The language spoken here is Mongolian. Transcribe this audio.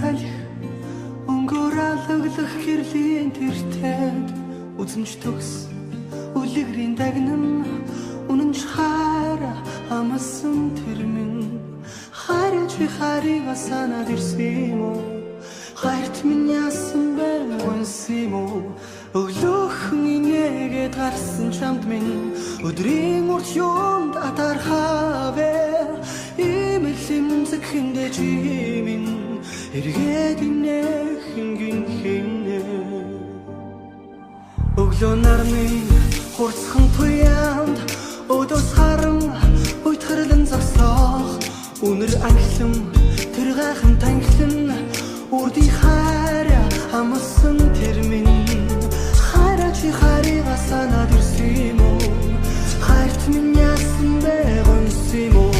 салхи өнгөөр алглах гэрлийн тэртэнд үзэмж төгс үлгэрийн дагнам үнэн ч хараа амсан тэр минь харин чи харига санаад ирсэн юм уу хайрт минь яасан байгүйсэн юм уу өглөөхөн инээгээд гарсан чамд минь өдрийн урт юунд атархавэ имэлэм зэхэндэ чимин эргээд инэх хинхинэ өглөө нарны хурцхан туянд өдөөс харан уйтгарлан зогсоох үнэр анхлан тэр гайхан танхлан үрди хараа амсан тэр минь хараа чи харига санаад ирсэн юм уу хайрт минь яасан байгүйсэн юм уу